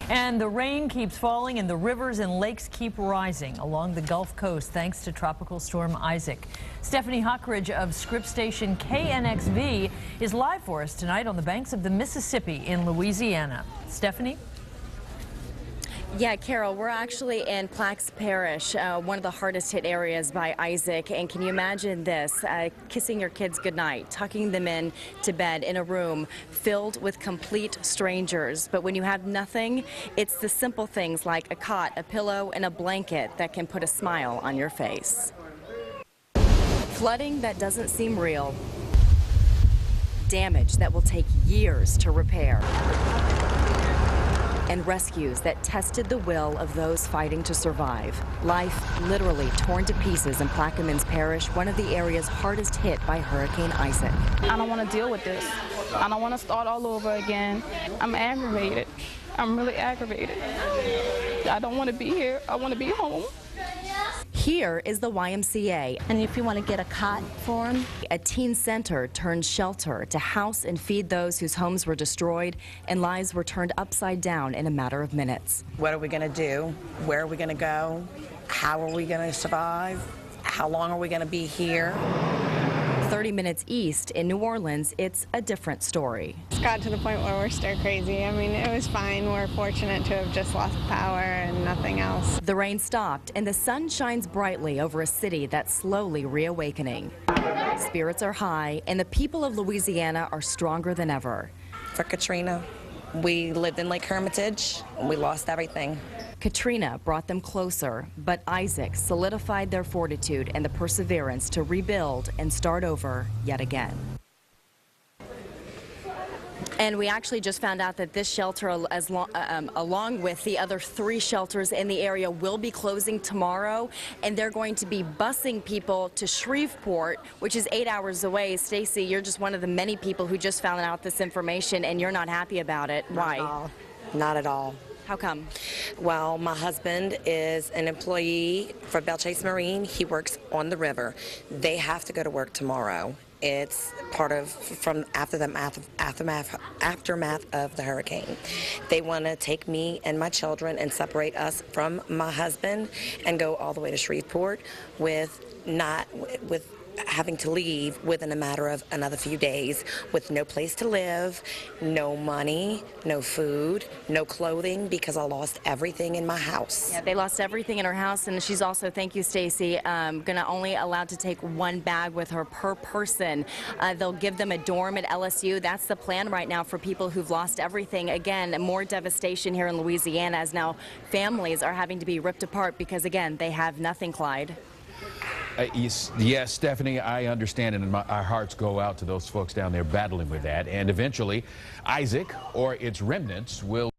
And the rain keeps falling and the rivers and lakes keep rising along the Gulf Coast thanks to Tropical Storm Isaac. Stephanie Hockridge of Script Station KNXV is live for us tonight on the banks of the Mississippi in Louisiana. Stephanie? Yeah, Carol, we're actually in Plaques Parish, one of the hardest hit areas by Isaac. And can you imagine this, kissing your kids goodnight, tucking them in to bed in a room filled with complete strangers. But when you have nothing, it's the simple things like a cot, a pillow, and a blanket that can put a smile on your face. Flooding that doesn't seem real. Damage that will take years to repair. And rescues that tested the will of those fighting to survive. Life literally torn to pieces in Plaquemines Parish, one of the areas hardest hit by Hurricane Isaac. I don't want to deal with this. I don't want to start all over again. I'm aggravated. I'm really aggravated. I don't want to be here. I want to be home. Here is the YMCA. And if you want to get a cot for them. A teen center turned shelter to house and feed those whose homes were destroyed and lives were turned upside down in a matter of minutes. What are we going to do? Where are we going to go? How are we going to survive? How long are we going to be here? 30 minutes east in New Orleans, it's a different story. It's got to the point where we're stir crazy. I mean, it was fine. We're fortunate to have just lost power and nothing else. The rain stopped and the sun shines brightly over a city that's slowly reawakening. Spirits are high and the people of Louisiana are stronger than ever. For Katrina, we lived in Lake Hermitage and we lost everything. Katrina brought them closer, but Isaac solidified their fortitude and the perseverance to rebuild and start over yet again. And we actually just found out that this shelter, along with the other 3 shelters in the area, will be closing tomorrow, and they're going to be busing people to Shreveport, which is 8 hours away. Stacy, you're just one of the many people who just found out this information, and you're not happy about it. Why? Not at all. How come? Well, my husband is an employee for Belle Chase Marine. He works on the river. They have to go to work tomorrow. It's part of from after the aftermath of the hurricane. They want to take me and my children and separate us from my husband and go all the way to Shreveport with having to leave within a matter of another few days with no place to live, no money, no food, no clothing because I lost everything in my house. Yeah, they lost everything in her house, and she's also, thank you, Stacy, gonna only allowed to take 1 bag with her per person. They'll give them a dorm at LSU. That's the plan right now for people who've lost everything. Again, more devastation here in Louisiana as now families are having to be ripped apart because, again, they have nothing, Clyde. Yes, Stephanie, I understand, and our hearts go out to those folks down there battling with that. And eventually, Isaac or its remnants will